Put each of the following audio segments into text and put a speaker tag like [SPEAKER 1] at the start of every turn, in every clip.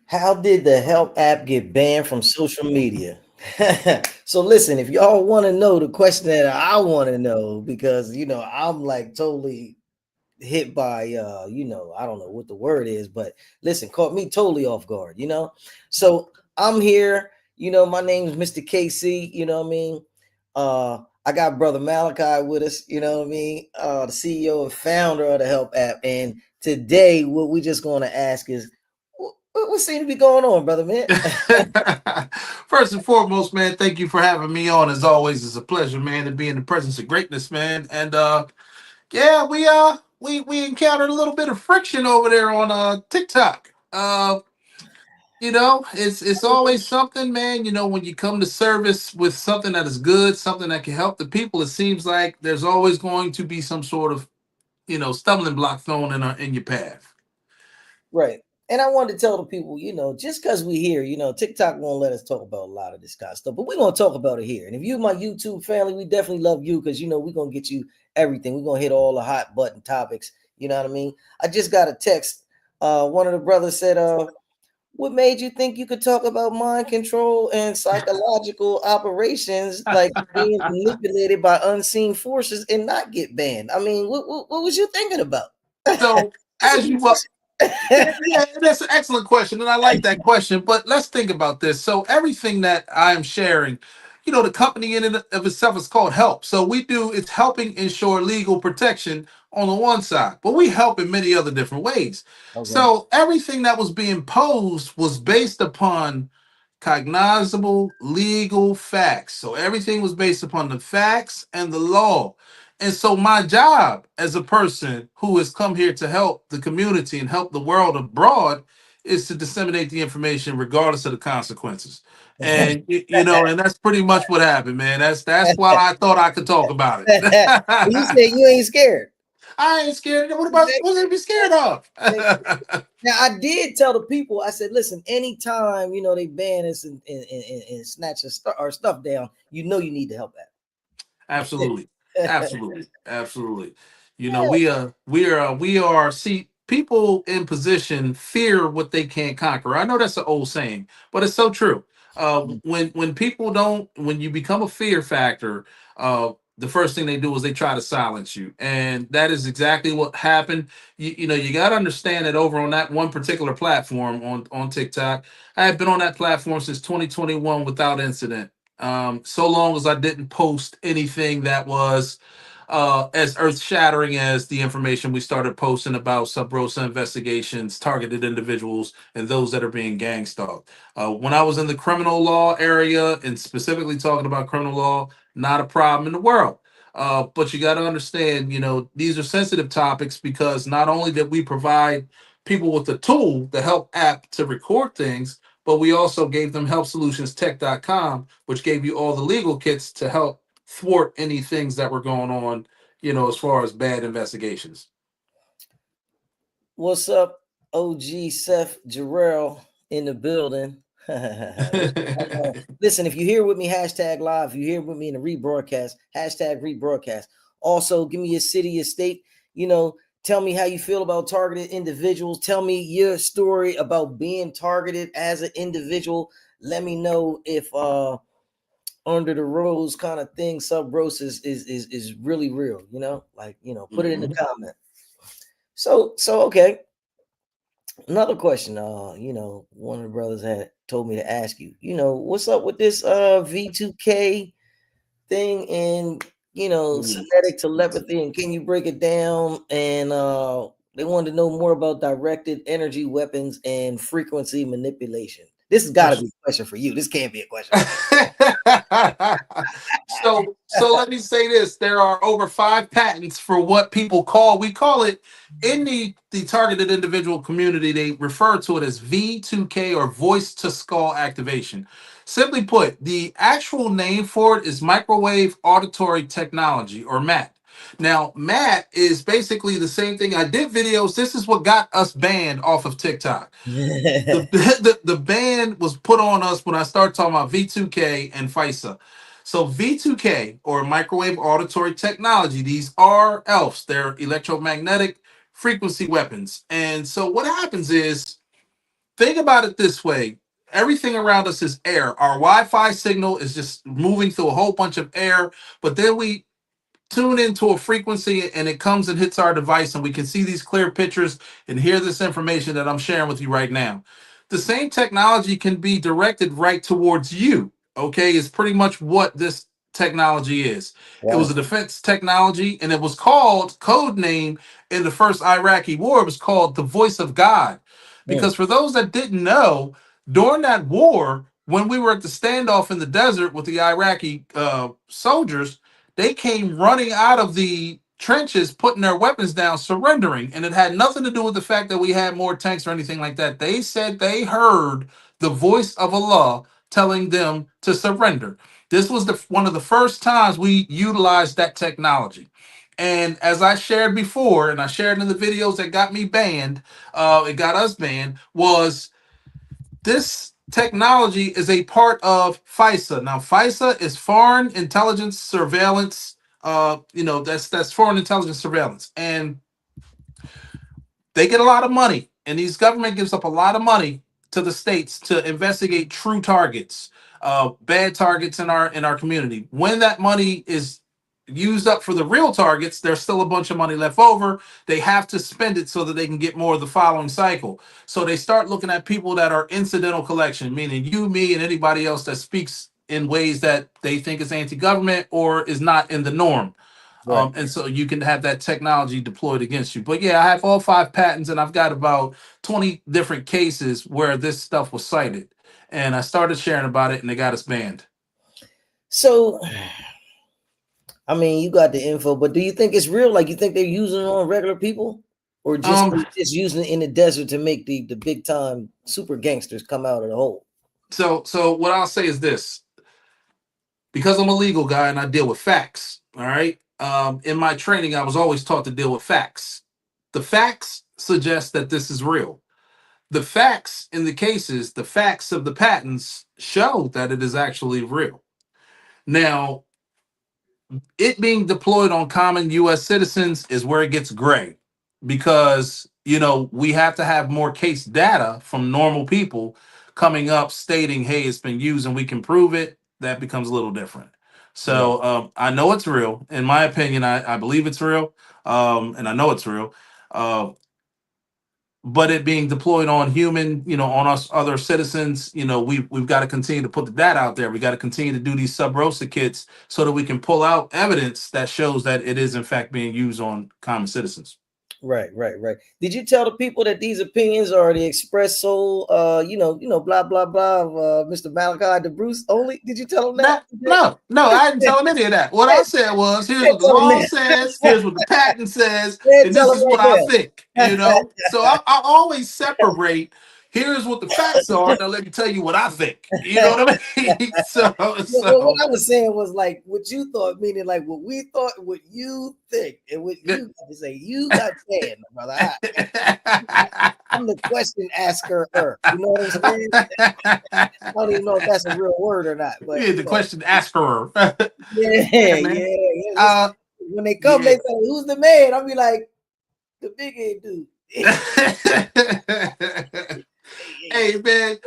[SPEAKER 1] How did the Help app get banned from social media? So listen, if y'all want to know the question that I want to know, because I'm like totally hit by I don't know what the word is, but listen, caught me totally off guard. So I'm here, my name is Mr. KC, you know what I mean? I got brother Malachi with us, you know what I mean? The CEO and founder of the Help app. And today what we just going to ask is what seems to be going on, brother man?
[SPEAKER 2] First and foremost, man, thank you for having me on. As always, it's a pleasure, man, to be in the presence of greatness, man. And yeah, we encountered a little bit of friction over there on TikTok. It's always something, man. When you come to service with something that is good, something that can help the people, it seems like there's always going to be some sort of stumbling block thrown in your path.
[SPEAKER 1] Right. And I wanted to tell the people, just because we here, TikTok won't let us talk about a lot of this kind of stuff, but we're going to talk about it here. And if you my YouTube family, we definitely love you because, we're going to get you everything. We're going to hit all the hot button topics. You know what I mean? I just got a text. One of the brothers said, what made you think you could talk about mind control and psychological operations like being manipulated by unseen forces and not get banned? I mean, what was you thinking about?
[SPEAKER 2] So,
[SPEAKER 1] That's a
[SPEAKER 2] as
[SPEAKER 1] good
[SPEAKER 2] you well,
[SPEAKER 1] question.
[SPEAKER 2] yeah, that's an excellent question, and I like that question. But let's think about this. So everything that I am sharing, the company in and of itself is called Help. So it's helping ensure legal protection on the one side, but we help in many other different ways.
[SPEAKER 1] Okay.
[SPEAKER 2] So everything that was being posed was based upon cognizable legal facts. So everything was based upon the facts and the law. And so my job as a person who has come here to help the community and help the world abroad is to disseminate the information regardless of the consequences. And and that's pretty much what happened, man. That's why I thought I could talk about
[SPEAKER 1] You
[SPEAKER 2] it.
[SPEAKER 1] say you ain't scared.
[SPEAKER 2] I ain't scared.
[SPEAKER 1] Exactly.
[SPEAKER 2] What to be scared of?
[SPEAKER 1] Now I did tell the people. I said, listen, anytime they ban us and snatch our stuff down, you need to help
[SPEAKER 2] Absolutely,
[SPEAKER 1] that.
[SPEAKER 2] absolutely, absolutely.
[SPEAKER 1] Yeah.
[SPEAKER 2] We are. See, people in position fear what they can't conquer. I know that's an old saying, but it's so true. When people don't, when you become a fear factor, the first thing they do is they try to silence you, and that is exactly what happened. You got to understand that over on that one particular platform on TikTok, I have been on that platform since 2021 without incident, so long as I didn't post anything that was as earth shattering as the information we started posting about sub rosa investigations, targeted individuals, and those that are being gang stalked. When I was in the criminal law area and specifically talking about criminal law, not a problem in the world. But you got to understand, these are sensitive topics because not only did we provide people with the tool, the help app to record things, but we also gave them helpsolutionstech.com, which gave you all the legal kits to help thwart any things that were going on, as far as bad investigations.
[SPEAKER 1] What's up, OG Seth Jarrell in the building? What's going on? Listen, if you're here with me, hashtag live. If you're here with me in the rebroadcast, hashtag rebroadcast. Also, give me your city, your state. Tell me how you feel about targeted individuals. Tell me your story about being targeted as an individual. Let me know if under the rose kind of thing, sub rose is really real. Put it in the
[SPEAKER 2] Mhm.
[SPEAKER 1] comment. So okay. Another question, one of the brothers had told me to ask you, what's up with this V2K thing and synthetic telepathy, and can you break it down? And they wanted to know more about directed energy weapons and frequency manipulation. This has got to be a question for you. This can't be a question for
[SPEAKER 2] so let me say this: there are over 5 patents for what we call it in the targeted individual community. They refer to it as V2K, or voice to skull activation. Simply put, the actual name for it is microwave auditory technology, or MAT. Now, MAT is basically the same thing. I did videos. This is what got us banned off of TikTok. The,
[SPEAKER 1] you.
[SPEAKER 2] the ban was put on us when I started talking about V2K and FISA. So V2K, or microwave auditory technology, these are ELFs. They're electromagnetic frequency weapons. And so what happens is think about it this way. Everything around us is air. Our Wi-Fi signal is just moving through a whole bunch of air, but then we tune into a frequency and it comes and hits our device and we can see these clear pictures and hear this information that I'm sharing with you right now. The same technology can be directed right towards you. Okay, is pretty much what this technology is. It was a
[SPEAKER 1] Wow.
[SPEAKER 2] defense technology and it was called code name in the first Iraqi war. It was called the voice of God.
[SPEAKER 1] Mm.
[SPEAKER 2] Because for those that didn't know, during that war, when we were at the standoff in the desert with the Iraqi soldiers, they came running out of the trenches, putting their weapons down, surrendering. And it had nothing to do with the fact that we had more tanks or anything like that. They said they heard the voice of Allah telling them to surrender. This was one of the first times we utilized that technology. And as I shared before, and I shared in the videos that got me banned, it got us banned, was this technology is a part of FISA. Now, FISA is Foreign Intelligence Surveillance. That's Foreign Intelligence Surveillance, and they get a lot of money, and these government gives up a lot of money to the states to investigate true targets, bad targets in our community. When that money is used up for the real targets, there's still a bunch of money left over. They have to spend it so that they can get more of the following cycle. So they start looking at people that are incidental collection, meaning you, me, and anybody else that speaks in ways that they think is anti-government or is not in the norm.
[SPEAKER 1] Right.
[SPEAKER 2] And so you can have that technology deployed against you. But yeah, I have all 5 patents, and I've got about 20 different cases where this stuff was cited. And I started sharing about it, and they got us banned.
[SPEAKER 1] So, I mean, you got the info, but do you think it's real? Like, you think they're using it on regular people, or just
[SPEAKER 2] Um,
[SPEAKER 1] just using it in the desert to make the big time super gangsters come out of the hole?
[SPEAKER 2] so what I'll say is this: because I'm a legal guy and I deal with facts. All right. In my training, I was always taught to deal with facts. The facts suggest that this is real. The facts in the cases, the facts of the patents show that it is actually real. Now, it being deployed on common US citizens is where it gets gray because, we have to have more case data from normal people coming up stating, hey, it's been used and we can prove it. That becomes a little different.
[SPEAKER 1] Right.
[SPEAKER 2] So I know it's real. In my opinion, I believe it's real, and I know it's real. Uh, but it being deployed on human, on us other citizens, we've got to continue to put the data out there. We got to continue to do these sub rosa kits so that we can pull out evidence that shows that it is in fact being used on common citizens.
[SPEAKER 1] Right, right, right. Did you tell the people that these opinions are the express soul, blah blah blah, of Mr. Malachi the Bruce only? Did you tell them that?
[SPEAKER 2] No, I didn't tell them any of that. What I said was, here's what the
[SPEAKER 1] Tell them
[SPEAKER 2] law
[SPEAKER 1] that.
[SPEAKER 2] says, here's what the patent says, and
[SPEAKER 1] Tell
[SPEAKER 2] this
[SPEAKER 1] them
[SPEAKER 2] is what I
[SPEAKER 1] right
[SPEAKER 2] think. So I always separate. Here's what the facts are. Now let me tell you what I think. You know
[SPEAKER 1] there.
[SPEAKER 2] what I mean? so,
[SPEAKER 1] Well, what
[SPEAKER 2] so
[SPEAKER 1] I was saying was like what you thought, meaning like what we thought, what you think, and what you got to say. You got saying, brother. I'm the question asker. You know what I'm saying? I don't even know if that's a real word or not, but
[SPEAKER 2] Yeah, the question asker.
[SPEAKER 1] yeah,
[SPEAKER 2] Yeah,
[SPEAKER 1] yeah,
[SPEAKER 2] man.
[SPEAKER 1] yeah. Listen, when they come, they
[SPEAKER 2] Yeah.
[SPEAKER 1] say, "Who's the man?" I'll be like, "The big head dude."
[SPEAKER 2] Hey man,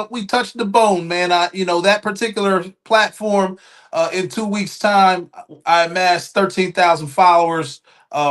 [SPEAKER 2] we touched the bone, man. That particular platform, in 2 weeks' time, I amassed 13,000 followers.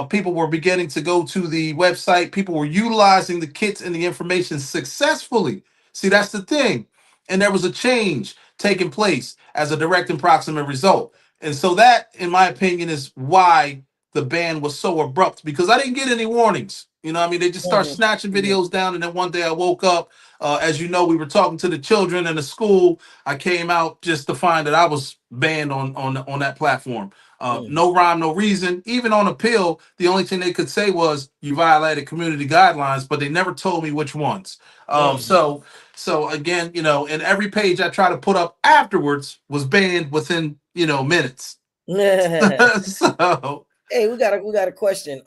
[SPEAKER 2] People were beginning to go to the website. People were utilizing the kits and the information successfully. See, that's the thing. And there was a change taking place as a direct and proximate result. And so that, in my opinion, is why the ban was so abrupt because I didn't get any warnings. I mean, they just start
[SPEAKER 1] Mhm,
[SPEAKER 2] snatching
[SPEAKER 1] mhm,
[SPEAKER 2] videos down, and then one day I woke up. As you know, we were talking to the children in the school. I came out just to find that I was banned on that platform.
[SPEAKER 1] mhm,
[SPEAKER 2] No rhyme, no reason. Even on appeal, the only thing they could say was you violated community guidelines, but they never told me which ones. Um,
[SPEAKER 1] mhm.
[SPEAKER 2] so, so again, and every page I try to put up afterwards was banned within minutes. so
[SPEAKER 1] Hey, we got a question.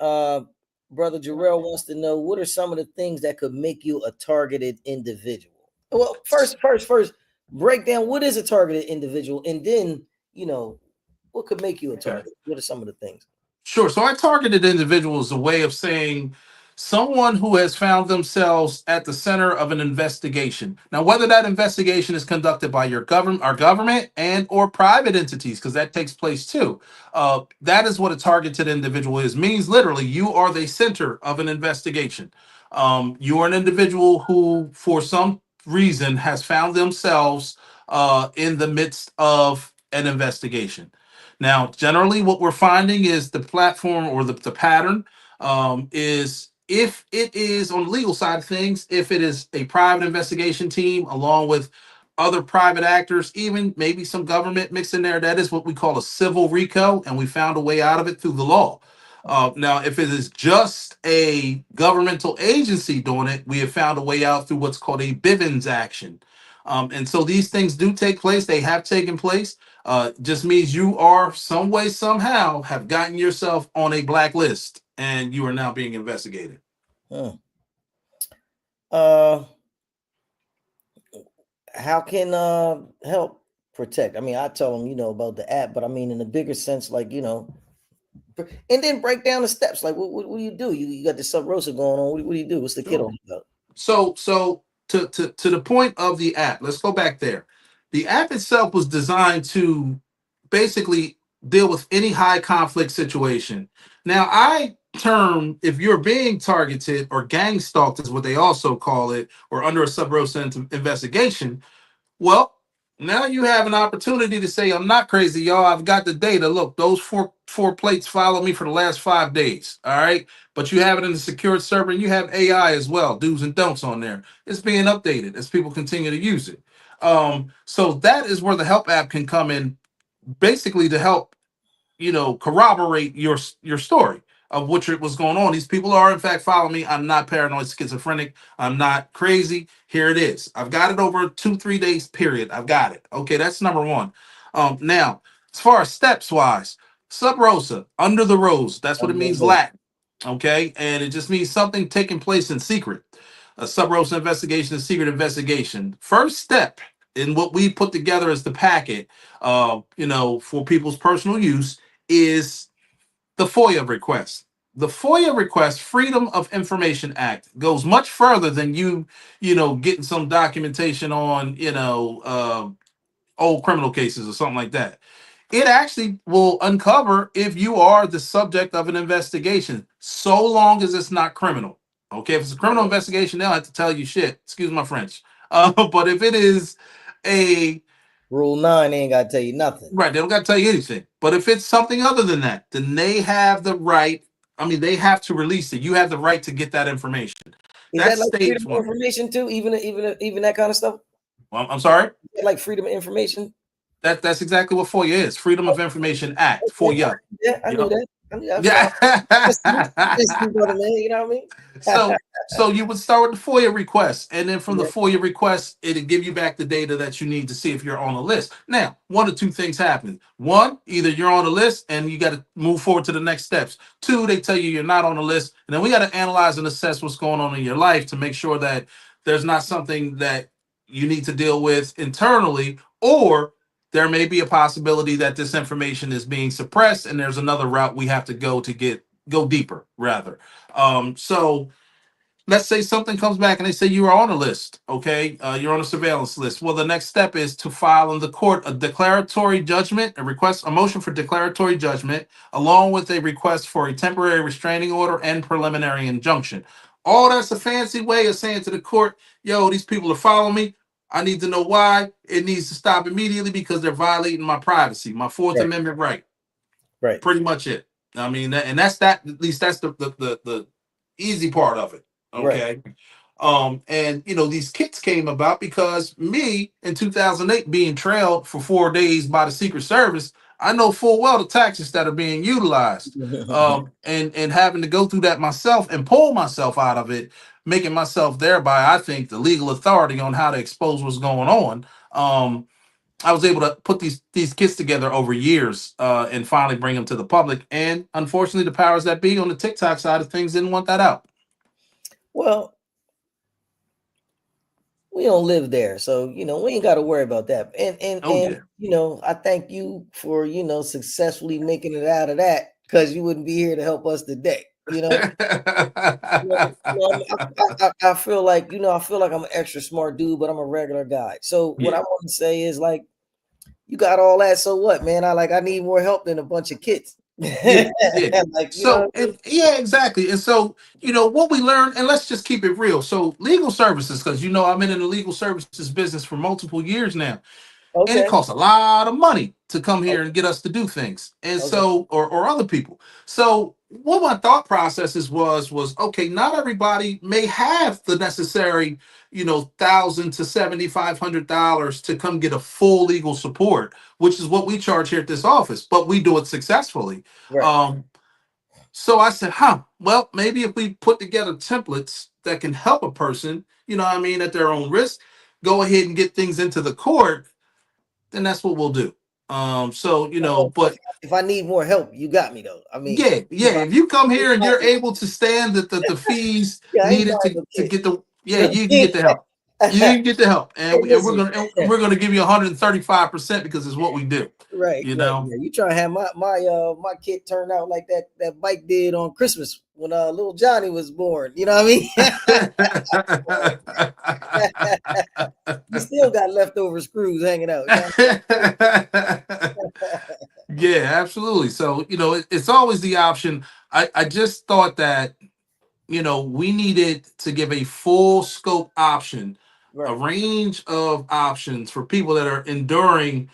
[SPEAKER 1] Brother Jarrell wants to know what are some of the things that could make you a targeted individual. Well, first, break down what is a targeted individual, and then what could make you a
[SPEAKER 2] okay.
[SPEAKER 1] target. What are some of the things?
[SPEAKER 2] Sure. So I targeted individuals a way of saying Someone who has found themselves at the center of an investigation. Now, whether that investigation is conducted by your government, our government, and or private entities, because that takes place too. That is what a targeted individual is. Means literally, you are the center of an investigation. You are an individual who, for some reason, has found themselves in the midst of an investigation. Now, generally, what we're finding is the platform or the pattern is if it is on the legal side of things, if it is a private investigation team along with other private actors, even maybe some government mixed in there, that is what we call a civil RICO, and we found a way out of it through the law. Now, if it is just a governmental agency doing it, we have found a way out through what's called a Bivens action. And so these things do take place, they have taken place. Just means you are some way, somehow, have gotten yourself on a blacklist and you are now being investigated.
[SPEAKER 1] Hmm. Uh, how can help protect? I mean, I tell them, about the app, but I mean, in a bigger sense, like, and then break down the steps. Like, what do you do? You got the sub rosa going on. What do you do? What's the kid
[SPEAKER 2] Sure.
[SPEAKER 1] all about?
[SPEAKER 2] So to the point of the app, let's go back there. The app itself was designed to basically deal with any high conflict situation. Now, I term if you're being targeted or gang stalked is what they also call it, or under a sub rosa investigation. Well, now you have an opportunity to say, I'm not crazy, y'all. I've got the data. Look, those four plates follow me for the last 5 days. All right. But you have it in the secured server and you have AI as well, do's and don'ts on there. It's being updated as people continue to use it. So that is where the help app can come in basically to help corroborate your story of was going on. These people are in fact following me. I'm not paranoid schizophrenic. I'm not crazy. Here it is. I've got it over 2-3 days period. I've got it. Okay, that's number one. Now, as far as steps wise, sub rosa, under the rose, that's what it means Latin. Okay, and it just means something taking place in secret. A sub rosa investigation, a secret investigation. First step in what we put together as the packet, for people's personal use is the FOIA request. The FOIA request, Freedom of Information Act, goes much further than getting some documentation on, old criminal cases or something like that. It actually will uncover if you are the subject of an investigation, so long as it's not criminal. Okay, if it's a criminal investigation, they'll have to tell you shit. Excuse my French. But if it is a
[SPEAKER 1] Rule 9 ain't got to tell you nothing.
[SPEAKER 2] Right, they don't got to tell you anything. But if it's something other than that, then they have the right. I mean, they have to release it. You have the right to get that information.
[SPEAKER 1] Is that
[SPEAKER 2] That's
[SPEAKER 1] like freedom
[SPEAKER 2] stage
[SPEAKER 1] of
[SPEAKER 2] one.
[SPEAKER 1] information too? Even that kind of stuff?
[SPEAKER 2] Well, I'm sorry.
[SPEAKER 1] Like freedom of information?
[SPEAKER 2] That's exactly what FOIA is. Freedom of Information Act.
[SPEAKER 1] Okay.
[SPEAKER 2] FOIA.
[SPEAKER 1] Yeah, I knew
[SPEAKER 2] Yep.
[SPEAKER 1] that. I knew that.
[SPEAKER 2] Yeah.
[SPEAKER 1] Listen, brother, man. You know what I mean?
[SPEAKER 2] So you would start with the FOIA request, and then from the
[SPEAKER 1] Yeah.
[SPEAKER 2] FOIA request, it'll give you back the data that you need to see if you're on a list. Now, one or two things happen. One, either you're on the list and you got to move forward to the next steps. Two, they tell you you're not on the list, and then we got to analyze and assess what's going on in your life to make sure that there's not something that you need to deal with internally, or there may be a possibility that this information is being suppressed and there's another route we have to go deeper rather. So let's say something comes back and they say you are on a list. Okay, you're on a surveillance list. Well, the next step is to file in the court a declaratory judgment, a motion for declaratory judgment, along with a request for a temporary restraining order and preliminary injunction. All that's a fancy way of saying to the court, yo, these people are following me. I need to know why. It needs to stop immediately because they're violating my privacy, my Fourth
[SPEAKER 1] Right.
[SPEAKER 2] Amendment right.
[SPEAKER 1] Right.
[SPEAKER 2] Pretty much it. I mean, and that's that. At least that's the easy part of it.
[SPEAKER 1] Right.
[SPEAKER 2] Okay. And these kits came about because me in 2008 being trailed for 4 days by the Secret Service, I know full well the tactics that are being utilized. And having to go through that myself and pull myself out of it, making myself thereby, I think, the legal authority on how to expose what's going on. I was able to put these kits together over years and finally bring them to the public. And unfortunately, the powers that be on the TikTok side of things didn't want that out.
[SPEAKER 1] Well, we don't live there, so we ain't got to worry about that.
[SPEAKER 2] Oh yeah.
[SPEAKER 1] I thank you for successfully making it out of that, because you wouldn't be here to help us today. You know, I feel like I feel like I'm an extra smart dude, but I'm a regular guy. So what I
[SPEAKER 2] Yeah.
[SPEAKER 1] want to say is like, you got all that, so what, man? I need more help than a bunch of kids.
[SPEAKER 2] Yeah, yeah.
[SPEAKER 1] Like, you know what
[SPEAKER 2] So,
[SPEAKER 1] I mean?
[SPEAKER 2] and yeah, exactly. And so, what we learned, and let's just keep it real. So, legal services, because I've been in the legal services business for multiple years now, and it
[SPEAKER 1] Okay,
[SPEAKER 2] costs a lot of money to come here
[SPEAKER 1] okay,
[SPEAKER 2] and get us to do things, and
[SPEAKER 1] okay,
[SPEAKER 2] so, or other people. So, what my thought processes was okay. Not everybody may have the necessary, $1,000 to $7,500 to come get a full legal support, which is what we charge here at this office, but we do it successfully.
[SPEAKER 1] right.
[SPEAKER 2] Um, so I said, well, maybe if we put together templates that can help a person, what I mean, at their own risk, go ahead and get things into the court, then that's what we'll do. So,
[SPEAKER 1] So
[SPEAKER 2] but
[SPEAKER 1] if I need more help, you got me though. I mean,
[SPEAKER 2] yeah, yeah, if you come here and you're able to stand the fees
[SPEAKER 1] yeah, I ain't
[SPEAKER 2] needed
[SPEAKER 1] buying no
[SPEAKER 2] to
[SPEAKER 1] kids.
[SPEAKER 2] get
[SPEAKER 1] You
[SPEAKER 2] yeah,
[SPEAKER 1] know what
[SPEAKER 2] you
[SPEAKER 1] I
[SPEAKER 2] can
[SPEAKER 1] mean?
[SPEAKER 2] get the help. You can get the help.
[SPEAKER 1] Hey,
[SPEAKER 2] And
[SPEAKER 1] listen.
[SPEAKER 2] we're gonna give you 135% because it's what we do,
[SPEAKER 1] Right,
[SPEAKER 2] you
[SPEAKER 1] right.
[SPEAKER 2] know.
[SPEAKER 1] Yeah, you trying to have my kid turn out like that bike did on Christmas when little Johnny was born. You know what I mean? You still got leftover screws hanging out. You know what
[SPEAKER 2] Yeah, absolutely. So, it's always the option. I just thought that, we needed to give a full scope option,
[SPEAKER 1] I
[SPEAKER 2] a
[SPEAKER 1] mean?
[SPEAKER 2] range of options for people that are enduring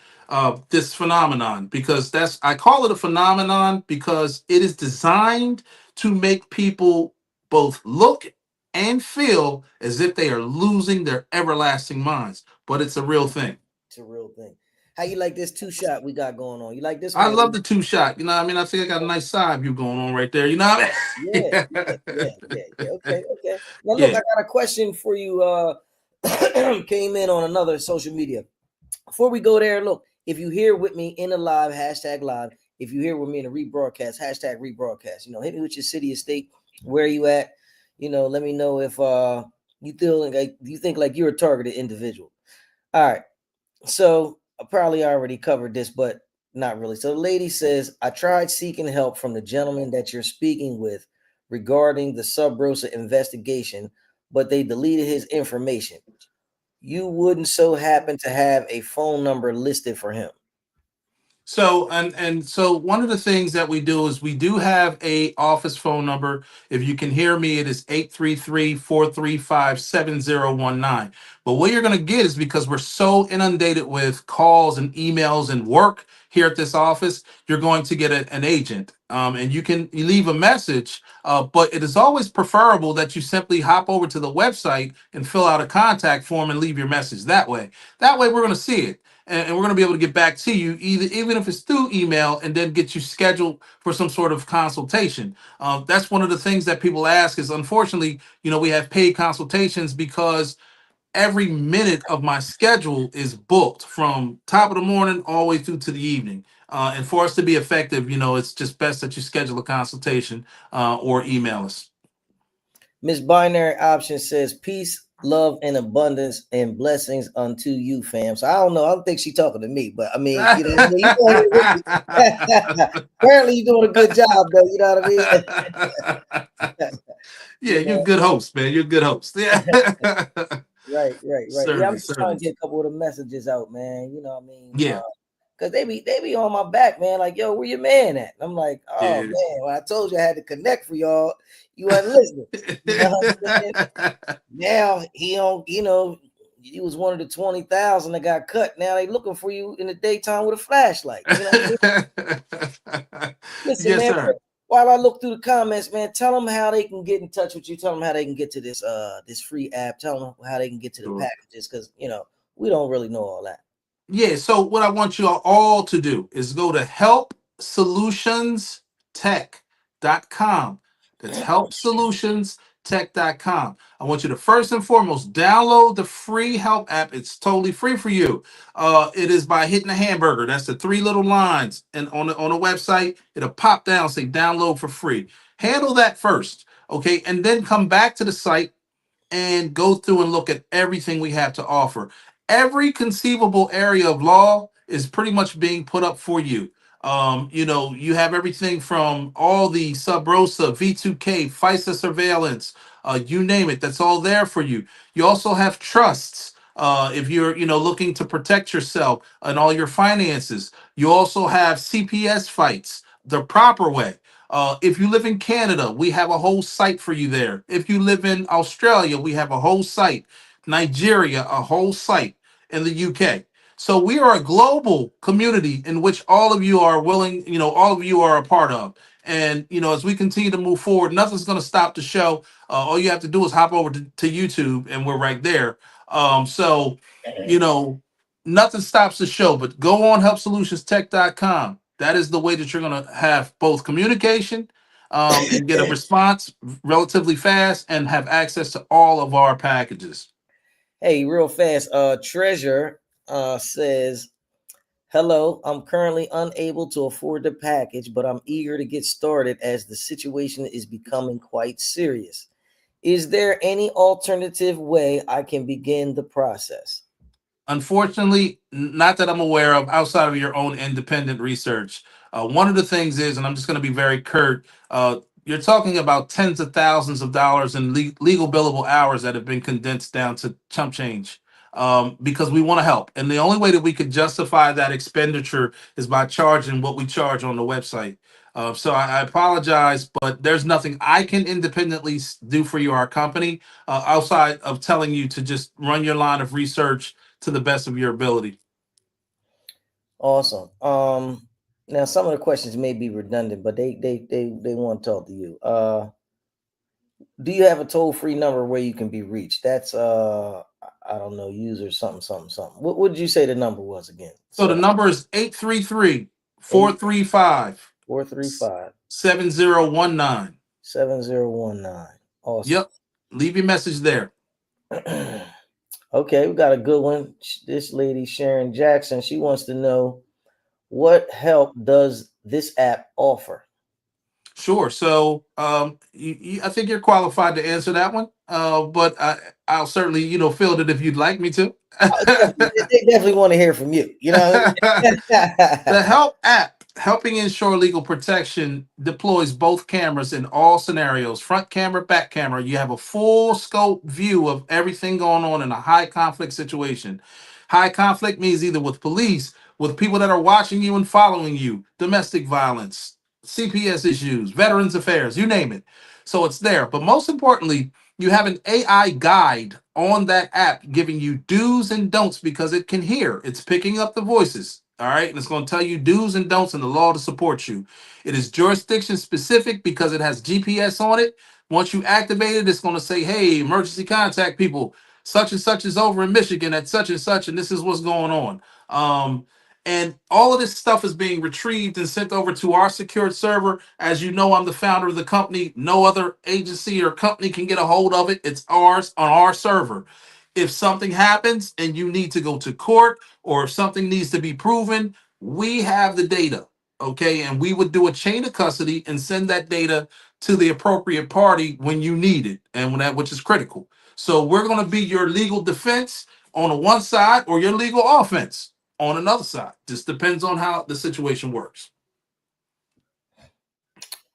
[SPEAKER 2] this phenomenon, because I call it a phenomenon because it is designed to make people both look and feel as if they are losing their everlasting minds, but it's a real thing.
[SPEAKER 1] It's a real thing. How you like this two shot we got going on? You like this
[SPEAKER 2] I
[SPEAKER 1] one? Or
[SPEAKER 2] love the two shot. You know what I mean? I think I got a nice side view going on right there. You know what
[SPEAKER 1] yeah,
[SPEAKER 2] I
[SPEAKER 1] yeah,
[SPEAKER 2] mean?
[SPEAKER 1] yeah, yeah, yeah. Okay, okay. Now look,
[SPEAKER 2] Yeah.
[SPEAKER 1] I got a question for you. Came in on another social media. Before we go there, look, if you here with me in the live, hashtag live. If you here with me in the rebroadcast, hashtag rebroadcast. Hit me with your city or state, where you at. Let me know if you feel like you think like you're a targeted individual. All right. So I probably already covered this, but not really. So the lady says, I tried seeking help from the gentleman that you're speaking with regarding the Sub Rosa investigation, but they deleted his information. You wouldn't so happen to have a phone number listed for him.
[SPEAKER 2] So and so one of the things that we do is we do have a office phone number. If you can hear me, it is 833-435-7019. But what you're going to get is, because we're so inundated with calls and emails and work here at this office, you're going to get an agent. And you leave a message, but it is always preferable that you simply hop over to the website and fill out a contact form and leave your message that way. That way we're going to see it, and we're going to be able to get back to you, even if it's through email, and then get you scheduled for some sort of consultation. That's one of the things that people ask is, unfortunately, we have paid consultations because every minute of my schedule is booked from top of the morning all the way through to the evening. And for us to be effective, it's just best that you schedule a consultation or email us.
[SPEAKER 1] Miss Binary Option says peace, love, and abundance and blessings unto you, fam. So I don't know. I don't think she's talking to me, but I mean, what I mean? You on here with me. Apparently you're doing a good job, though. You know what I mean?
[SPEAKER 2] Yeah,
[SPEAKER 1] you
[SPEAKER 2] you're a
[SPEAKER 1] know,
[SPEAKER 2] good host, man. You're a good host. Yeah.
[SPEAKER 1] right, right, right. Yeah, I'm
[SPEAKER 2] Certainly,
[SPEAKER 1] just trying
[SPEAKER 2] certainly.
[SPEAKER 1] to get a couple of the messages out, man. You know what I mean?
[SPEAKER 2] Yeah.
[SPEAKER 1] Cause they be on my back, man. Like, yo, where your man at? And I'm like, oh
[SPEAKER 2] Yeah.
[SPEAKER 1] man, when I told you I had to connect for y'all, you wasn't listening. You know what I'm saying? Now he on, he was one of the 20,000 that got cut. Now they looking for you in the daytime with a flashlight. You know what I mean? Listen,
[SPEAKER 2] Yes,
[SPEAKER 1] man.
[SPEAKER 2] sir.
[SPEAKER 1] While I look through the comments, man, tell them how they can get in touch with you. Tell them how they can get to this free app. Tell them how they can get to the
[SPEAKER 2] Sure.
[SPEAKER 1] packages, because we don't really know all that.
[SPEAKER 2] Yeah, so what I want you all to do is go to helpsolutionstech.com. That's helpsolutionstech.com. I want you to first and foremost download the free help app. It's totally free for you. It is by hitting the hamburger. That's the three little lines, and on the website, it'll pop down, say download for free. Handle that first, okay, and then come back to the site and go through and look at everything we have to offer. Every conceivable area of law is pretty much being put up for you. You have everything from all the sub rosa, V2K, FISA surveillance, you name it. That's all there for you. You also have trusts. If you're, looking to protect yourself and all your finances, you also have CPS fights the proper way. If you live in Canada, we have a whole site for you there. If you live in Australia, we have a whole site. Nigeria, a whole site. In the UK. So we are a global community in which all of you are willing, all of you are a part of. And, as we continue to move forward, nothing's going to stop the show. All you have to do is hop over to YouTube and we're right there. So, you know, nothing stops the show, but go on helpsolutionstech.com. That is the way that you're going to have both communication and get a response relatively fast and have access to all of our packages.
[SPEAKER 1] Hey, real fast. Treasure says, hello, I'm currently unable to afford the package, but I'm eager to get started as the situation is becoming quite serious. Is there any alternative way I can begin the process?
[SPEAKER 2] Unfortunately, not that I'm aware of outside of your own independent research. One of the things is, and I'm just going to be very curt, you're talking about tens of thousands of dollars in legal billable hours that have been condensed down to chump change, because we want to help. And the only way that we could justify that expenditure is by charging what we charge on the website. So I apologize, but there's nothing I can independently do for you, our company, outside of telling you to just run your line of research to the best of your ability.
[SPEAKER 1] Awesome. Now some of the questions may be redundant, but they want to talk to you. Do you have a toll-free number where you can be reached? That's I don't know, user something something something. What did you say the number was again?
[SPEAKER 2] So the
[SPEAKER 1] So
[SPEAKER 2] number is 833
[SPEAKER 1] eight
[SPEAKER 2] 435
[SPEAKER 1] four three five
[SPEAKER 2] 7019.
[SPEAKER 1] 7019. Awesome.
[SPEAKER 2] Yep. Leave your message there.
[SPEAKER 1] Okay, we got a good one. This lady, Sharon Jackson, she wants to know what help does this app offer?
[SPEAKER 2] Sure. So I think you're qualified to answer that one. But I'll certainly, field it if you'd like me to.
[SPEAKER 1] They definitely want to hear from you. You know what I
[SPEAKER 2] The
[SPEAKER 1] mean?
[SPEAKER 2] Help app, helping ensure legal protection, deploys both cameras in all scenarios, front camera, back camera. You have a full scope view of everything going on in a high conflict situation. High conflict means either with police, with people that are watching you and following you, domestic violence, CPS issues, veterans affairs, you name it. So it's there. But most importantly, you have an AI guide on that app giving you do's and don'ts because it can hear. It's picking up the voices. All right. And it's going to tell you do's and don'ts and the law to support you. It is jurisdiction specific because it has GPS on it. Once you activate it, it's going to say, hey, emergency contact people. Such and such is over in Michigan at such, and this is what's going on. And all of this stuff is being retrieved and sent over to our secured server. As you know, I'm the founder of the company. No other agency or company can get a hold of it. It's ours on our server. If something happens and you need to go to court or if something needs to be proven, we have the data. Okay. And we would do a chain of custody and send that data to the appropriate party when you need it and when that, which is critical. So we're going to be your legal defense on the one side or your legal offense on another side. Just depends on how the situation works.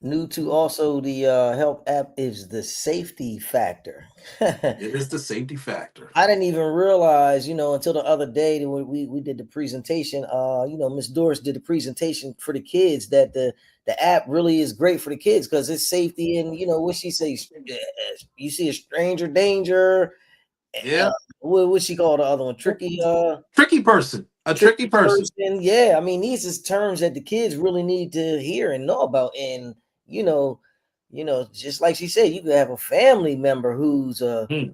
[SPEAKER 1] New to also the help app is the safety factor.
[SPEAKER 2] It is the safety factor.
[SPEAKER 1] I didn't even realize, until the other day that we did the presentation. Miss Doris did the presentation for the kids that the app really is great for the kids because it's safety and what she says. You see a stranger danger.
[SPEAKER 2] Yeah.
[SPEAKER 1] What she call the other one? Tricky.
[SPEAKER 2] Tricky person. A tricky
[SPEAKER 1] Tricky
[SPEAKER 2] person.
[SPEAKER 1] person. Yeah, I mean these is terms that the kids really need to hear and know about. And you know, just like she said, you could have a family member who's a
[SPEAKER 2] Hmm.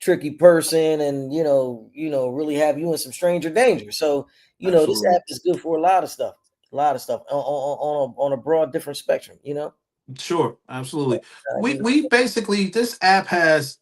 [SPEAKER 1] tricky person and really have you in some stranger danger. So this
[SPEAKER 2] Absolutely.
[SPEAKER 1] app is good for a lot of stuff on a broad different spectrum.
[SPEAKER 2] Sure. Absolutely.
[SPEAKER 1] I
[SPEAKER 2] We
[SPEAKER 1] can
[SPEAKER 2] we basically this app has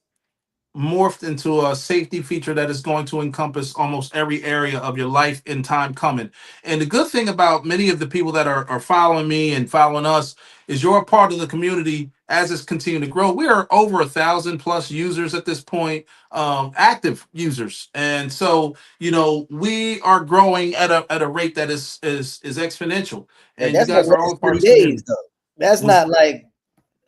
[SPEAKER 2] morphed into a safety feature that is going to encompass almost every area of your life in time coming. And the good thing about many of the people that are following me and following us is you're a part of the community as it's continuing to grow. We are over 1,000+ users at this point, active users, and so we are growing at a rate that is exponential.
[SPEAKER 1] Right,
[SPEAKER 2] And you
[SPEAKER 1] that's the
[SPEAKER 2] guys are all a
[SPEAKER 1] last
[SPEAKER 2] part
[SPEAKER 1] 30
[SPEAKER 2] of this
[SPEAKER 1] days,
[SPEAKER 2] community.
[SPEAKER 1] though. That's
[SPEAKER 2] Was
[SPEAKER 1] not like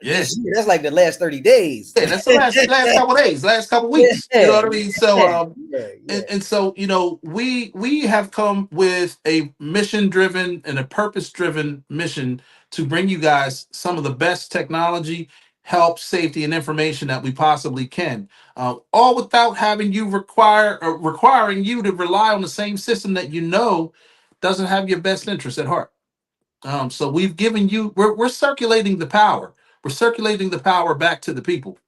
[SPEAKER 2] Yeah,
[SPEAKER 1] this year. That's like the last 30 days.
[SPEAKER 2] yeah, that's the last couple days, last couple weeks. You know
[SPEAKER 1] Yeah,
[SPEAKER 2] what I mean? So
[SPEAKER 1] yeah, yeah, yeah.
[SPEAKER 2] and so we have come with a mission driven and a purpose driven mission to bring you guys some of the best technology, help, safety, and information that we possibly can, all without having you requiring you to rely on the same system that doesn't have your best interest at heart. So we've given you we're circulating the power. We're circulating the power back to the people,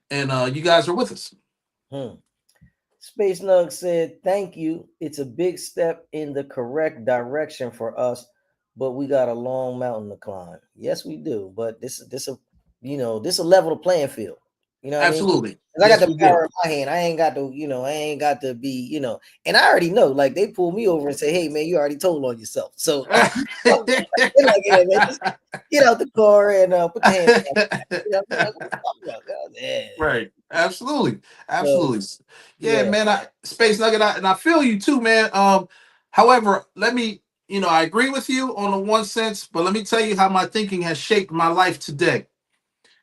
[SPEAKER 2] and you guys are with us.
[SPEAKER 1] Hmm. Space Nug said, "Thank you. It's a big step in the correct direction for us, but we got a long mountain to climb." Yes, we do. But this a level the playing field. You know what I mean?
[SPEAKER 2] Absolutely.
[SPEAKER 1] 'Cause I got
[SPEAKER 2] Yes,
[SPEAKER 1] the
[SPEAKER 2] we do.
[SPEAKER 1] power in my hand. I ain't got to be, and I already know. Like they pull me over and say, "Hey, man, you already told on yourself." So they're like, "Yeah, man, just get out the car and put your hand." I'm like, "What you talking about?" Yeah.
[SPEAKER 2] Right. Absolutely.
[SPEAKER 1] So
[SPEAKER 2] Absolutely. Yeah,
[SPEAKER 1] yeah,
[SPEAKER 2] man. Space Nugget, and I feel you too, man. However, let me, I agree with you on the one sense, but let me tell you how my thinking has shaped my life today.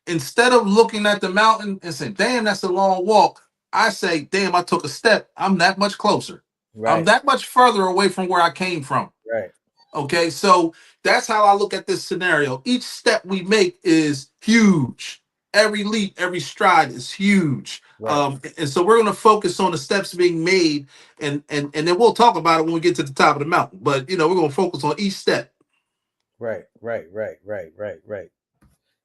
[SPEAKER 2] Instead of looking at the mountain and saying, "Damn, that's a long walk," I say, "Damn, I took a step. I'm that much closer. I'm
[SPEAKER 1] right,
[SPEAKER 2] that much further away from where I came from."
[SPEAKER 1] right,
[SPEAKER 2] Okay, so that's how I look at this scenario. Each step we make is huge. Every leap, every stride is huge.
[SPEAKER 1] right.
[SPEAKER 2] And so we're going to focus on the steps being made, and then we'll talk about it when we get to the top of the mountain. But we're going to focus on each step.
[SPEAKER 1] Right, right, right, right, right, right,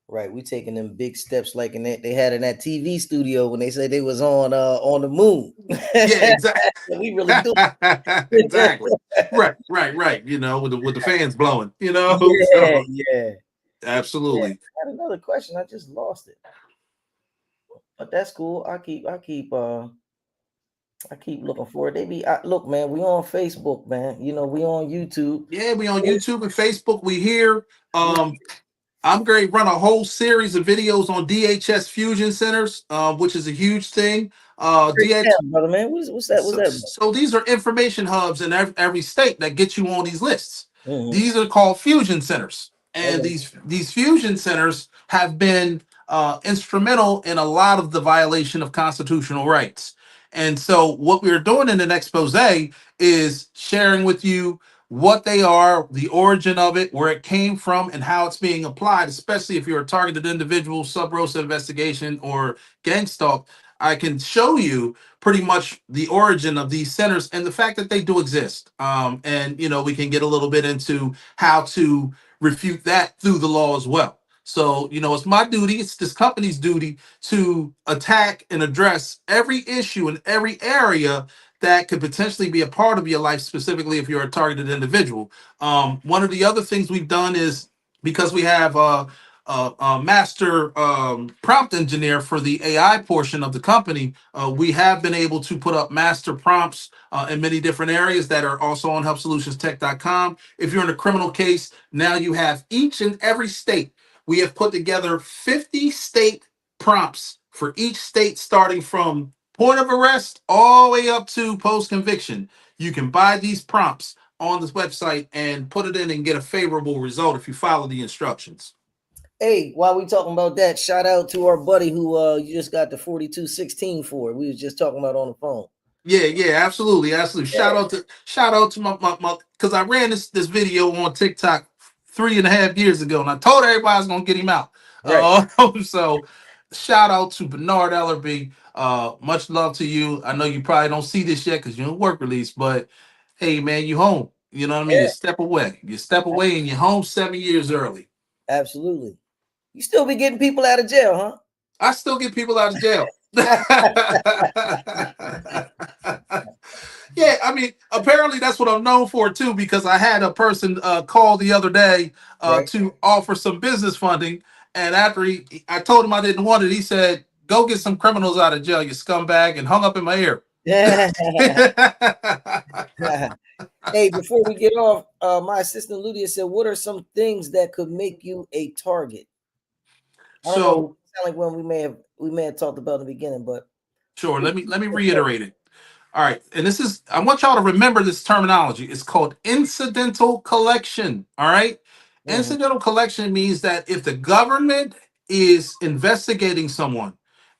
[SPEAKER 1] right. We taking them big steps like in that they had in that TV studio when they said they was on the moon.
[SPEAKER 2] Yeah, exactly.
[SPEAKER 1] We really do.
[SPEAKER 2] Exactly. Right, right, right. With the fans blowing.
[SPEAKER 1] Yeah,
[SPEAKER 2] So
[SPEAKER 1] yeah, yeah.
[SPEAKER 2] absolutely.
[SPEAKER 1] I had another question. I just lost it, but that's cool. I keep looking for it. Look, man. We on Facebook, man. We on YouTube.
[SPEAKER 2] Yeah, we on YouTube and Facebook. We here. I'm going to run a whole series of videos on DHS fusion centers, which is a huge thing.
[SPEAKER 1] Break it
[SPEAKER 2] DH,
[SPEAKER 1] down, brother, man. What's that? What's
[SPEAKER 2] so,
[SPEAKER 1] that about?
[SPEAKER 2] so these are information hubs in every state that get you on these lists.
[SPEAKER 1] Mm-hmm.
[SPEAKER 2] These are called fusion centers, and
[SPEAKER 1] Okay.
[SPEAKER 2] these fusion centers have been instrumental in a lot of the violation of constitutional rights. And so, what we're doing in an expose is sharing with you what they are, the origin of it, where it came from, and how it's being applied. Especially if you're a targeted individual, sub rosa investigation, or gang stalk, I can show you pretty much the origin of these centers and the fact that they do exist. And we can get a little bit into how to refute that through the law as well. So it's my duty, it's this company's duty to attack and address every issue in every area that could potentially be a part of your life, specifically if you're a targeted individual. One of the other things we've done is, because we have a master prompt engineer for the AI portion of the company, we have been able to put up master prompts in many different areas that are also on helpsolutionstech.com. If you're in a criminal case, now you have each and every state. We have put together 50 state prompts for each state, starting from point of arrest all the way up to post conviction. You can buy these prompts on this website and put it in and get a favorable result if you follow the instructions.
[SPEAKER 1] Hey, while we talking about that, shout out to our buddy who you just got the 4216 for. We was just talking about on the phone.
[SPEAKER 2] Yeah, yeah, absolutely, absolutely.
[SPEAKER 1] Yeah,
[SPEAKER 2] Shout out to my because I ran this video on TikTok 3.5 years ago, and I told everybody I was gonna get him out.
[SPEAKER 1] right.
[SPEAKER 2] So shout out to Bernard Ellerby. Much love to you. I know you probably don't see this yet because you're in work release, but hey, man, you home. You know what I mean? You
[SPEAKER 1] Yeah,
[SPEAKER 2] step away. You step away, and you're home 7 years early.
[SPEAKER 1] absolutely. You still be getting people out of jail,
[SPEAKER 2] I still get people out of jail.
[SPEAKER 1] huh?
[SPEAKER 2] Yeah, I mean, apparently that's what I'm known for too, because I had a person call the other day
[SPEAKER 1] Right.
[SPEAKER 2] to offer some business funding, and after I told him I didn't want it, he said, "Go get some criminals out of jail, you scumbag," and hung up in my ear.
[SPEAKER 1] Hey, before we get off, my assistant Ludia said, "What are some things that could make you a target?" I don't know. It
[SPEAKER 2] So
[SPEAKER 1] sound like when we may have talked about in the beginning, but
[SPEAKER 2] sure, let me reiterate it. All right, and this is I want y'all to remember this terminology. It's called incidental collection. All right,
[SPEAKER 1] mhm,
[SPEAKER 2] incidental collection means that if the government is investigating someone,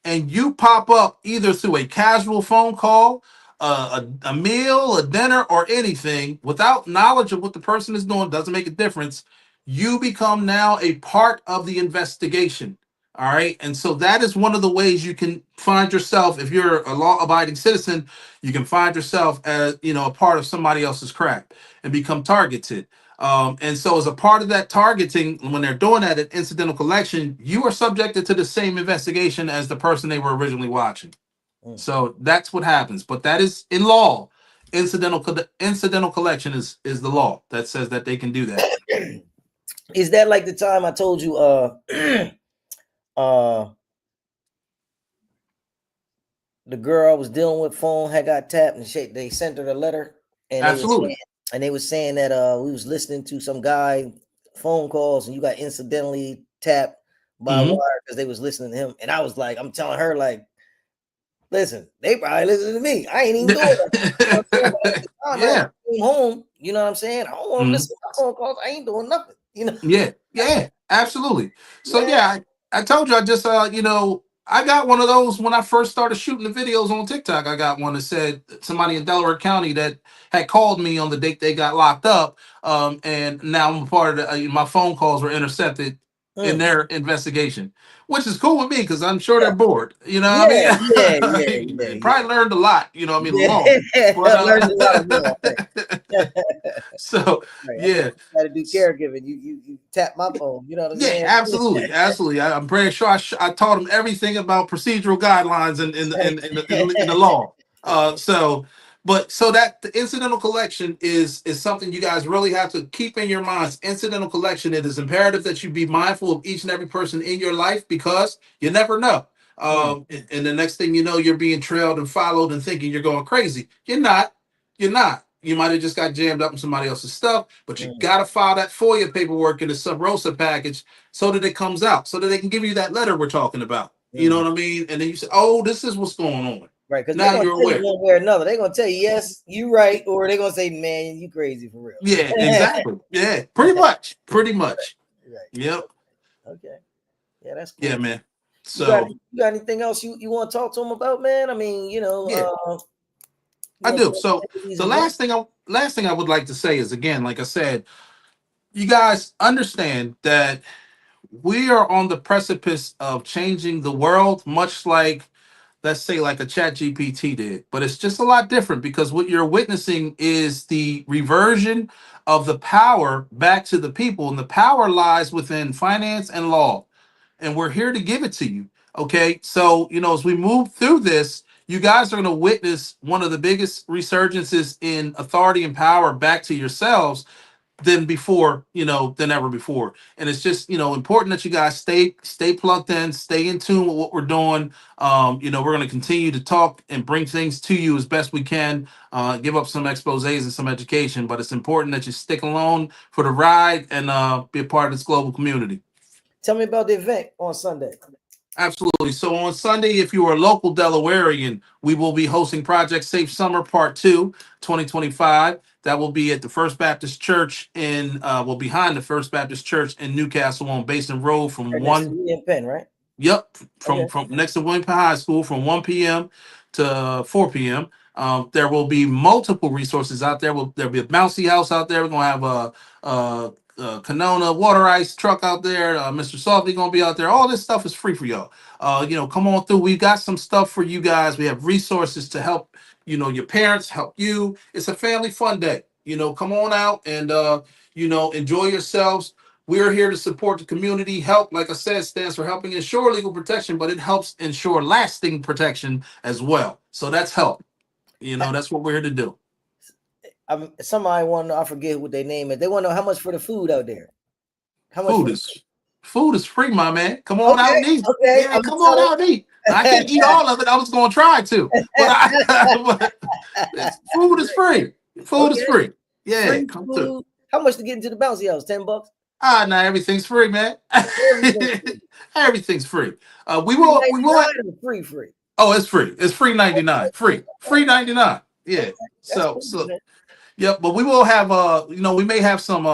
[SPEAKER 2] and you pop up either through a casual phone call, a meal, a dinner, or anything without knowledge of what the person is doing, doesn't make a difference. You become now a part of the investigation. All right, and so that is one of the ways you can find yourself if you're a law-abiding citizen you can find yourself as a part of somebody else's crap and become targeted. And so, as a part of that targeting, when they're doing that at incidental collection, you are subjected to the same investigation as the person they were originally watching.
[SPEAKER 1] mm.
[SPEAKER 2] So that's what happens. But that is in law. Incidental collection is the law that says that they can do that.
[SPEAKER 1] Is that like the time I told you? Uh, the girl I was dealing with phone had got tapped, and they sent her the letter, and
[SPEAKER 2] Absolutely.
[SPEAKER 1] they was saying that we was listening to some guy phone calls, and you got incidentally tapped by a
[SPEAKER 2] Hmm.
[SPEAKER 1] wire because they was listening to him, and I was like, I'm telling her like, listen, they probably listen to me. I ain't even doing that. You know what I'm saying? But at the time, I
[SPEAKER 2] Yeah.
[SPEAKER 1] came home. You know what I'm saying? I don't want to
[SPEAKER 2] Mhm.
[SPEAKER 1] listen to my phone calls. I ain't doing nothing. You know?
[SPEAKER 2] Yeah, yeah, absolutely. So
[SPEAKER 1] Yeah.
[SPEAKER 2] yeah, I told you I just I got one of those when I first started shooting the videos on TikTok. I got one that said somebody in Delaware County that had called me on the date they got locked up, and now I'm a part of my phone calls were intercepted in
[SPEAKER 1] Mm.
[SPEAKER 2] their investigation, which is cool with me because I'm sure
[SPEAKER 1] Yeah.
[SPEAKER 2] they're bored. You know what
[SPEAKER 1] Yeah. Yeah.
[SPEAKER 2] I
[SPEAKER 1] Yeah.
[SPEAKER 2] mean?
[SPEAKER 1] Yeah.
[SPEAKER 2] They
[SPEAKER 1] Yeah.
[SPEAKER 2] probably learned a lot. You know what I mean? Along,
[SPEAKER 1] Yeah.
[SPEAKER 2] but
[SPEAKER 1] Learned a lot of law. Right.
[SPEAKER 2] so
[SPEAKER 1] Right. I mean,
[SPEAKER 2] yeah.
[SPEAKER 1] you got to do caregiving. You tap my phone. You know what I'm
[SPEAKER 2] Yeah,
[SPEAKER 1] saying?
[SPEAKER 2] absolutely, absolutely. I'm pretty sure I taught him everything about procedural guidelines and in the law. So, but so that the incidental collection is something you guys really have to keep in your minds. Incidental collection. It is imperative that you be mindful of each and every person in your life because you never know.
[SPEAKER 1] Mm,
[SPEAKER 2] And the next thing you know, you're being trailed and followed and thinking you're going crazy. You're not. You're not. You might have just got jammed up in somebody else's stuff, but you
[SPEAKER 1] mm,
[SPEAKER 2] gotta file that FOIA paperwork in the sub rosa package so that it comes out, so that they can give you that letter we're talking about. You know
[SPEAKER 1] mm.
[SPEAKER 2] what I mean? And then you say, "Oh, this is what's going on."
[SPEAKER 1] Right, because they're
[SPEAKER 2] Now
[SPEAKER 1] gonna
[SPEAKER 2] you're
[SPEAKER 1] tell you
[SPEAKER 2] aware.
[SPEAKER 1] one way or another. They're gonna tell you yes, you right, or they're gonna say, man, you crazy for real.
[SPEAKER 2] Yeah, exactly. Yeah, pretty much. Pretty much.
[SPEAKER 1] Right.
[SPEAKER 2] Yep.
[SPEAKER 1] Okay. Yeah, that's
[SPEAKER 2] Yeah,
[SPEAKER 1] cool.
[SPEAKER 2] man.
[SPEAKER 1] You got
[SPEAKER 2] So
[SPEAKER 1] you got anything else you want to talk to them about, man? I mean,
[SPEAKER 2] yeah,
[SPEAKER 1] you
[SPEAKER 2] I
[SPEAKER 1] want
[SPEAKER 2] do.
[SPEAKER 1] to
[SPEAKER 2] So
[SPEAKER 1] these
[SPEAKER 2] the
[SPEAKER 1] events?
[SPEAKER 2] last thing I would like to say is again, like I said, you guys understand that we are on the precipice of changing the world, much like let's say like a chat gpt did, but it's just a lot different because what you're witnessing is the reversion of the power back to the people, and the power lies within finance and law, and we're here to give it to you. Okay, so as we move through this, you guys are going to witness one of the biggest resurgences in authority and power back to yourselves than before, than ever before. And it's just, important that you guys stay plugged in, stay in tune with what we're doing. We're going to continue to talk and bring things to you as best we can, give up some exposés and some education, but it's important that you stick along for the ride and be a part of this global community.
[SPEAKER 1] Tell me about the event on Sunday.
[SPEAKER 2] Absolutely. So on Sunday, if you are a local Delawarean, we will be hosting Project Safe Summer Part 2, 2025. That will be at the First Baptist Church behind the First Baptist Church in Newcastle on Basin Road from
[SPEAKER 1] Right next to
[SPEAKER 2] 1.
[SPEAKER 1] you in Penn, right?
[SPEAKER 2] Yep,
[SPEAKER 1] Okay.
[SPEAKER 2] from next to William Penn High School from 1 p.m. to 4 p.m. There will be multiple resources out there. There'll be a bouncy house out there. We're gonna have a Canona water ice truck out there. Mr. Softy gonna be out there. All this stuff is free for y'all. Come on through. We've got some stuff for you guys. We have resources to help. Your parents help you. It's a family fun day. Come on out and enjoy yourselves. We're here to support the community. Help, like I said, stands for helping ensure legal protection, but it helps ensure lasting protection as well. So that's help. That's what we're here to do.
[SPEAKER 1] Somebody want to know, I forget what their name is. They want to know how much for the food out there. How much for
[SPEAKER 2] Food
[SPEAKER 1] the
[SPEAKER 2] is food is free, my man. Come on out
[SPEAKER 1] Okay,
[SPEAKER 2] and eat.
[SPEAKER 1] okay.
[SPEAKER 2] Yeah,
[SPEAKER 1] I'm
[SPEAKER 2] come on
[SPEAKER 1] telling
[SPEAKER 2] out and eat. Now, I can't eat all of it. I was gonna try to, but but food is free. Food is
[SPEAKER 1] Okay.
[SPEAKER 2] free. Yeah,
[SPEAKER 1] Free
[SPEAKER 2] come through.
[SPEAKER 1] food. How much to get into the bouncy house? $10?
[SPEAKER 2] Ah, no, everything's free, man.
[SPEAKER 1] Everything
[SPEAKER 2] Everything's free. We
[SPEAKER 1] free
[SPEAKER 2] will. We will.
[SPEAKER 1] 99 or free.
[SPEAKER 2] Oh, it's free. It's free 99. Free 99. Yeah.
[SPEAKER 1] That's
[SPEAKER 2] So
[SPEAKER 1] cool,
[SPEAKER 2] so
[SPEAKER 1] man.
[SPEAKER 2] yep, but we will have we may have some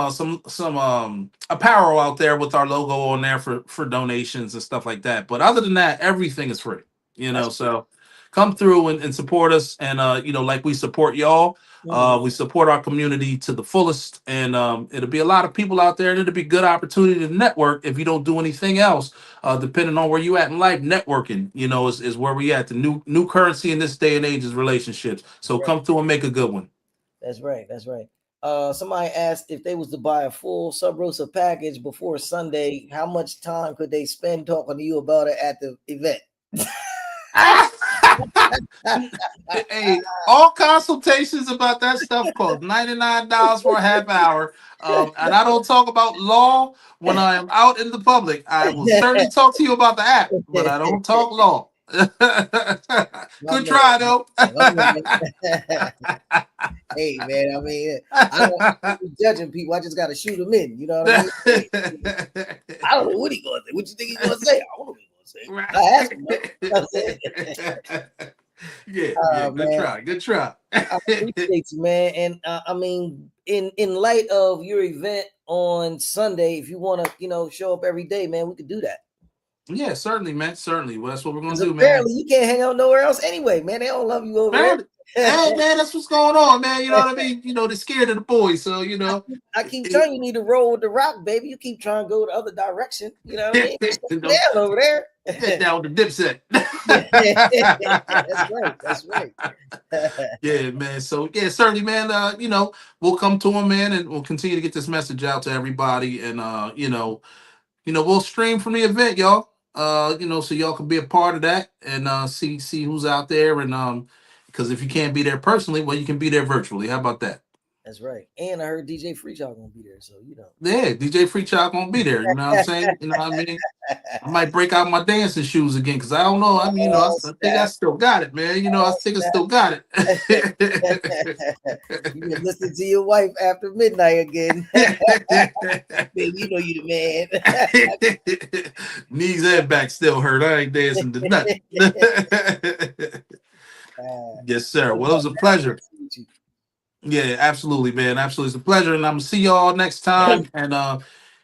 [SPEAKER 2] apparel out there with our logo on there for donations and stuff like that. But other than that, everything is free.
[SPEAKER 1] That's
[SPEAKER 2] So come through and support us, and like we support y'all.
[SPEAKER 1] mhm.
[SPEAKER 2] We support our community to the fullest, and it'll be a lot of people out there, and it'll be good opportunity to network if you don't do anything else. Depending on where you at in life, networking, is where we at. The new currency in this day and age is relationships. So
[SPEAKER 1] Right.
[SPEAKER 2] come through and make a good one.
[SPEAKER 1] That's right. That's right. Somebody asked if they was to buy a full Sub Rosa package before Sunday, how much time could they spend talking to you about it at the event?
[SPEAKER 2] Hey, all consultations about that stuff cost $99 for a half hour. And I don't talk about law when I am out in the public. I will certainly talk to you about the app, but I don't talk law.
[SPEAKER 1] My
[SPEAKER 2] Good
[SPEAKER 1] man,
[SPEAKER 2] try, though.
[SPEAKER 1] my man. Hey man, I mean, I don't be judging people. I just got to shoot them in. You know what I mean? Hey, I don't know what he gonna say. What you think he gonna say? I don't know what he gonna say. I asked him though. You know what I'm saying?
[SPEAKER 2] Yeah, good
[SPEAKER 1] Man,
[SPEAKER 2] try, good try.
[SPEAKER 1] I appreciate you, man. And I mean, in light of your event on Sunday, if you want to, show up every day, man, we could do that.
[SPEAKER 2] Yeah, certainly, man, certainly. Well, that's what we're gonna
[SPEAKER 1] Because
[SPEAKER 2] do, man.
[SPEAKER 1] apparently you can't hang out nowhere else anyway, man. They don't love you over there.
[SPEAKER 2] Man, hey, man, that's what's going on, man. You know what I mean? They're scared of the boys, so
[SPEAKER 1] I keep telling you, you need to roll with the rock, baby. You keep trying to go the other direction. You know what I mean?
[SPEAKER 2] don't
[SPEAKER 1] Down over there.
[SPEAKER 2] get down the dipset.
[SPEAKER 1] That's right. That's right.
[SPEAKER 2] Yeah, man. So yeah, certainly, man. We'll come to him, man, and we'll continue to get this message out to everybody, and we'll stream from the event, y'all. So y'all can be a part of that and see who's out there, and because if you can't be there personally, well, you can be there virtually. How about that?
[SPEAKER 1] That's right. And I heard DJ Free Child gonna be there, so
[SPEAKER 2] Yeah, DJ Free Child gonna be there. You know what I'm saying? You know what I mean? I might break out my dancing shoes again because I don't know. I mean, I think I
[SPEAKER 1] Snap.
[SPEAKER 2] still got it, man. I think I still got
[SPEAKER 1] You can listen to your wife after midnight again.
[SPEAKER 2] it.
[SPEAKER 1] Baby, you the
[SPEAKER 2] Knees and back still hurt. I ain't dancing to nothing.
[SPEAKER 1] man.
[SPEAKER 2] Yes, sir.
[SPEAKER 1] Hey,
[SPEAKER 2] Well, it was a pleasure. Yeah, absolutely, man. Absolutely, it's a pleasure, and I'm gonna see y'all next time. And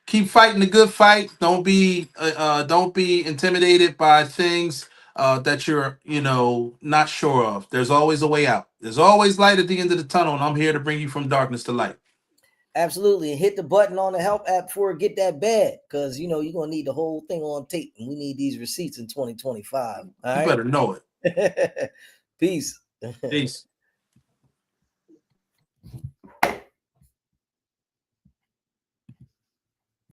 [SPEAKER 2] keep fighting the good fight. Don't be intimidated by things that you're not sure of. There's always a way out. There's always light at the end of the tunnel, and I'm here to bring you from darkness to light.
[SPEAKER 1] Absolutely. And hit the button on the help app before it get that bad. Because you're gonna need the whole thing on tape. And we need these receipts in 2025. All
[SPEAKER 2] You
[SPEAKER 1] right.
[SPEAKER 2] better know it.
[SPEAKER 1] Peace.
[SPEAKER 2] Peace.